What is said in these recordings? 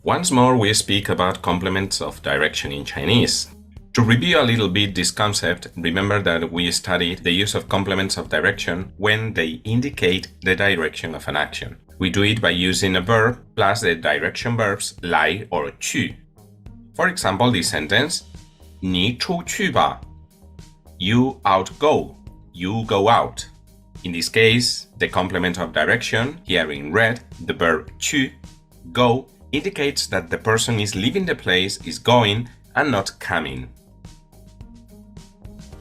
Once more, we speak about complements of direction in Chinese. To review a little bit this concept, remember that we studied the use of complements of direction when they indicate the direction of an action. We do it by using a verb plus the direction verbs 来 or 去. For example, this sentence, 你出去吧. You outgo, you go out. In this case, the complement of direction, here in red, the verb 去, go, indicates that the person is leaving the place, is going, and not coming.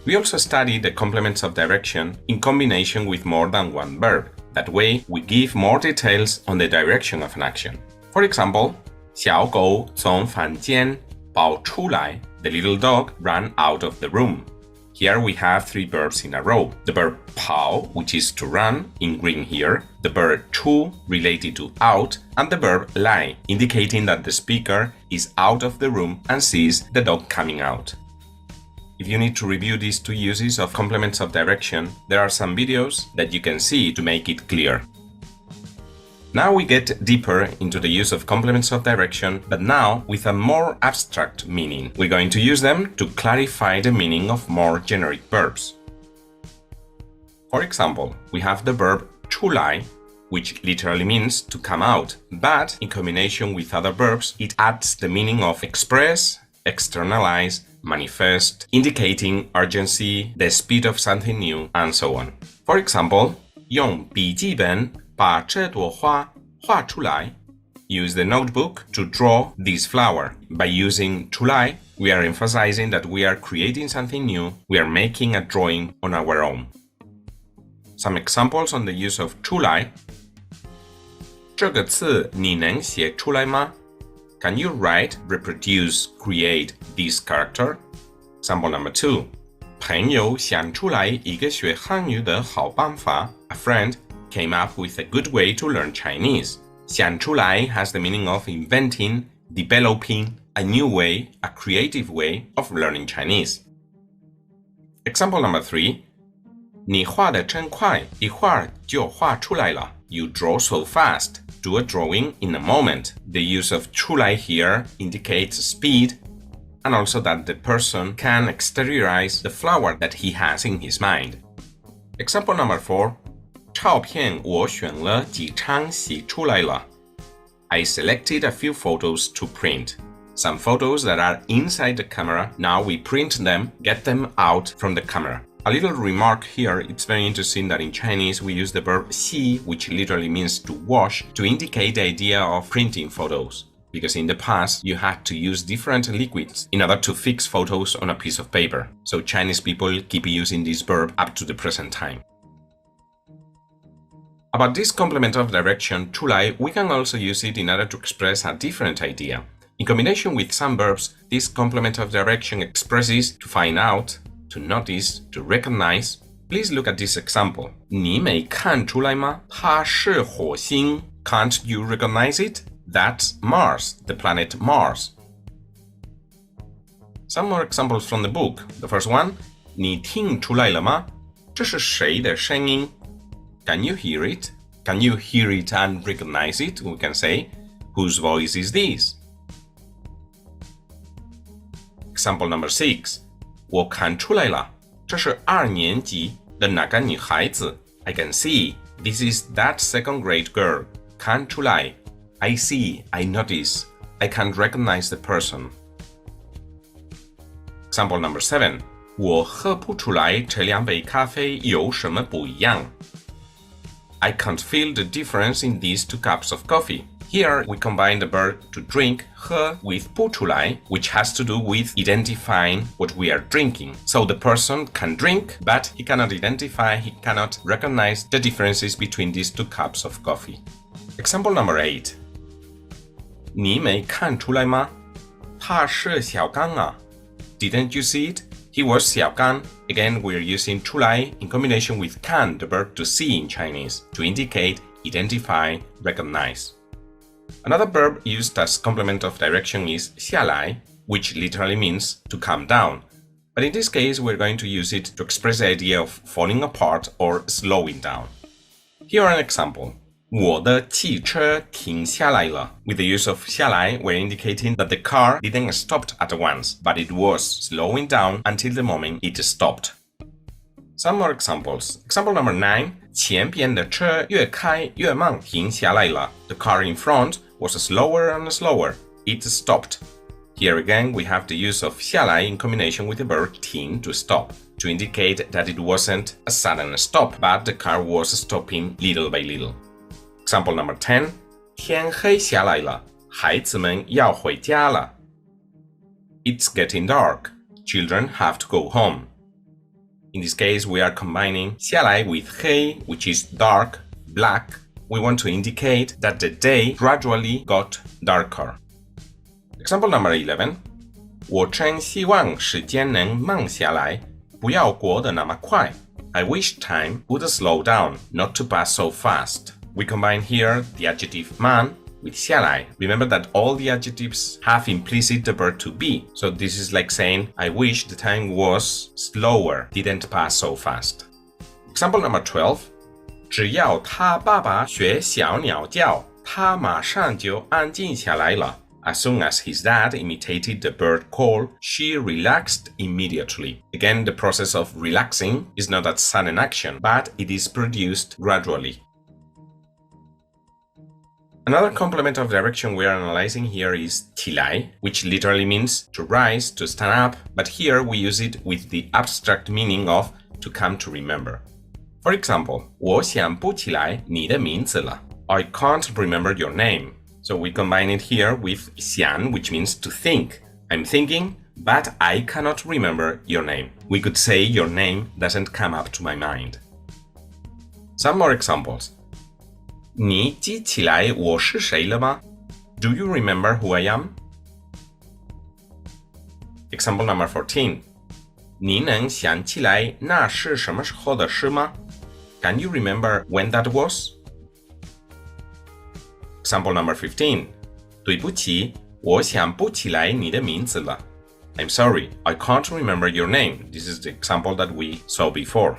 We also study the complements of direction in combination with more than one verb. That way, we give more details on the direction of an action. For example, 小狗从房间跑出来. The little dog ran out of the room. Here we have three verbs in a row. The verb 跑, which is to run, in green here, the verb 出, related to out, and the verb 来, indicating that the speaker is out of the room and sees the dog coming out. If you need to review these two uses of complements of direction, there are some videos that you can see to make it clear. Now we get deeper into the use of complements of direction, but now with a more abstract meaning. We're going to use them to clarify the meaning of more generic verbs. For example, we have the verb 出来, which literally means to come out, but in combination with other verbs, it adds the meaning of express, externalize, manifest, indicating urgency, the speed of something new, and so on. For example, 用笔记本把这朵花画出来. Use the notebook to draw this flower. By using 出来, we are emphasizing that we are creating something new, we are making a drawing on our own. Some examples on the use of 出来. 这个字你能写出来吗? Can you write, reproduce, create this character? Example number 2. 朋友想出来一个学汉语的好办法. A friend came up with a good way to learn Chinese. 想出来 has the meaning of inventing, developing a new way, a creative way of learning Chinese. Example number 3. 你画得真快，一会儿就画出来了. You draw so fast. Do a drawing in a moment. The use of 出来 here indicates speed and also that the person can exteriorize the flower that he has in his mind. Example number 4. 照片我选了几张洗出来了. I selected a few photos to print. Some photos that are inside the camera, now we print them, get them out from the camera. A little remark here, it's very interesting that in Chinese we use the verb 洗, which literally means to wash, to indicate the idea of printing photos. Because in the past, you had to use different liquids in order to fix photos on a piece of paper. So Chinese people keep using this verb up to the present time. About this complement of direction, 出来, we can also use it in order to express a different idea. In combination with some verbs, this complement of direction expresses to find out, to notice, to recognize. Please look at this example. 你没看出来吗? 它是火星. Can't you recognize it? That's Mars, the planet Mars. Some more examples from the book. The first one, 你听出来了吗? 这是谁的声音? Can you hear it? Can you hear it and recognize it? We can say, whose voice is this? Example number 6. 我看出来了，这是2年级的那个女孩子. I can see. This is that second grade girl. 看出来. I see. I notice. I can recognize the person. Example number 7. 我喝不出来这2杯咖啡有什么不一样. I can't feel the difference in these 2 cups of coffee. Here we combine the verb to drink, 喝, with 不出来, which has to do with identifying what we are drinking. So the person can drink, but he cannot identify, he cannot recognize the differences between these 2 cups of coffee. Example number 8. 你没看出来吗? 他是小刚啊. Didn't you see it? He was 小刚. Again, we're using 出来 in combination with 看, the verb to see in Chinese, to indicate, identify, recognize. Another verb used as complement of direction is 下来, which literally means to come down. But in this case, we're going to use it to express the idea of falling apart or slowing down. Here an example. 我的汽车停下来了. With the use of 下来, we're indicating that the car didn't stop at once, but it was slowing down until the moment it stopped. Some more examples. Example number 9. 前边的车越开越慢，停下来了. The car in front was slower and slower. It stopped. Here again, we have the use of 下来 in combination with the verb 停 to stop, to indicate that it wasn't a sudden stop, but the car was stopping little by little. Example number 10. 天黑下来了，孩子们要回家了. It's getting dark. Children have to go home. In this case, we are combining 下来 with 黑, which is dark, black. We want to indicate that the day gradually got darker. Example number 11. 我真希望时间能慢下来，不要过得那么快. I wish time would slow down, not to pass so fast. We combine here the adjective 慢 with 下来. Remember that all the adjectives have implicit the verb to be. So this is like saying, I wish the time was slower, didn't pass so fast. Example number 12. 只要他爸爸学小鸟叫，他马上就安静下来了. As soon as his dad imitated the bird call, she relaxed immediately. Again, the process of relaxing is not a sudden action, but it is produced gradually. Another complement of direction we are analyzing here is 起来, which literally means to rise, to stand up, but here we use it with the abstract meaning of to come to remember. For example, 我想不起来你的名字了. I can't remember your name. So we combine it here with 想, which means to think. I'm thinking, but I cannot remember your name. We could say your name doesn't come up to my mind. Some more examples. 你记起来我是谁了吗? Do you remember who I am? Example number 14. 你能想起来那是什么时候的事吗? Can you remember when that was? Example number 15. 对不起，我想不起来你的名字了. I'm sorry, I can't remember your name. This is the example that we saw before.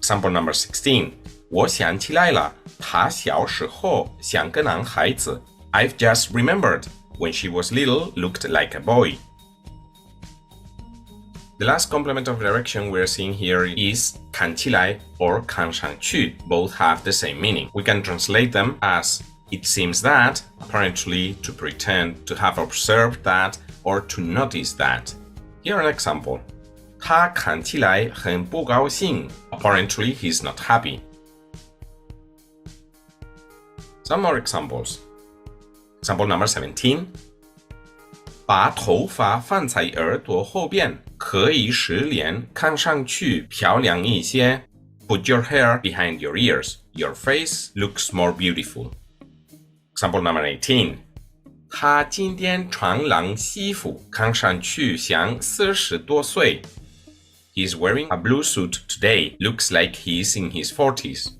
Example number 16. 我想起来了，她小时候像个男孩子. I've just remembered. When she was little, looked like a boy. The last complement of direction we're seeing here is 看起来 or 看上去. Both have the same meaning. We can translate them as it seems that, apparently to pretend to have observed that or to notice that. Here an example. 他看起来很不高兴. Apparently he's not happy. Some more examples. Example number 17. 把头发放在耳朵后边，可以使脸看上去漂亮一些. Put your hair behind your ears. Your face looks more beautiful. Example number 18. 他今天穿蓝西服，看上去像40多岁. He's wearing a blue suit today. Looks like he's in his 40s.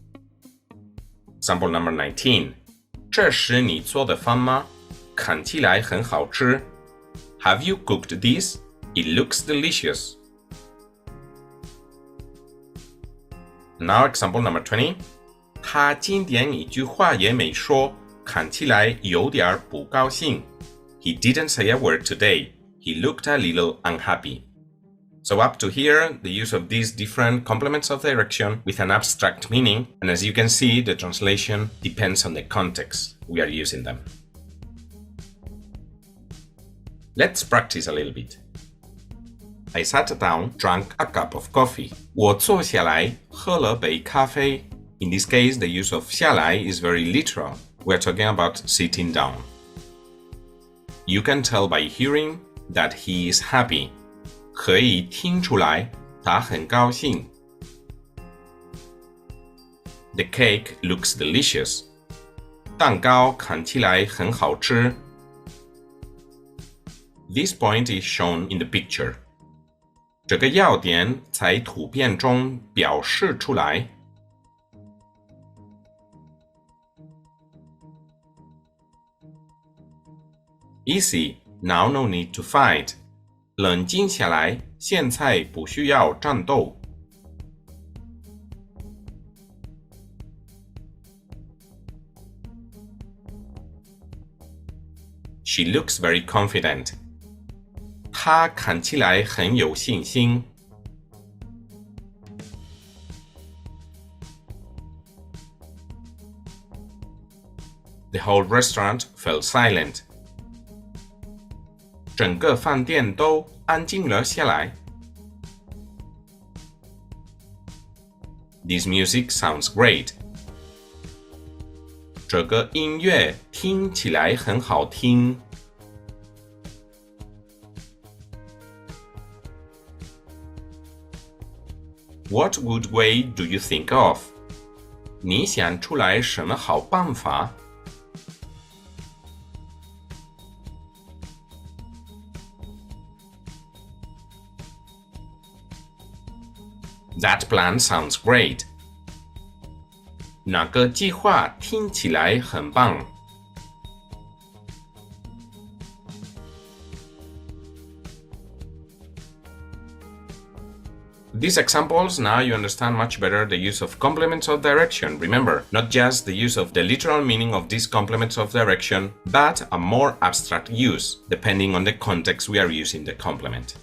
Example number 19. 这是你做的饭吗？看起来很好吃. Have you cooked this? It looks delicious. Now example number 20. 他今天一句话也没说，看起来有点不高兴. He didn't say a word today. He looked a little unhappy. So up to here, the use of these different complements of direction with an abstract meaning, and as you can see, the translation depends on the context we are using them. Let's practice a little bit. I sat down, drank a cup of coffee. 我坐下来，喝了杯咖啡. In this case, the use of 下来 is very literal. We're talking about sitting down. You can tell by hearing that he is happy. 可以听出来，他很高兴. The cake looks delicious. 蛋糕看起来很好吃. This point is shown in the picture. 这个要点在图片中表示出来. Easy, now no need to fight. 冷静下来，现在不需要战斗. She looks very confident. 她看起来很有信心。The whole restaurant fell silent. 整个饭店都安静了下来。This music sounds great. 这个音乐听起来很好听。What good way do you think of? 你想出来什么好办法？That plan sounds great. 那个计划听起来很棒。These examples, now you understand much better the use of complements of direction. Remember, not just the use of the literal meaning of these complements of direction, but a more abstract use, depending on the context we are using the complement.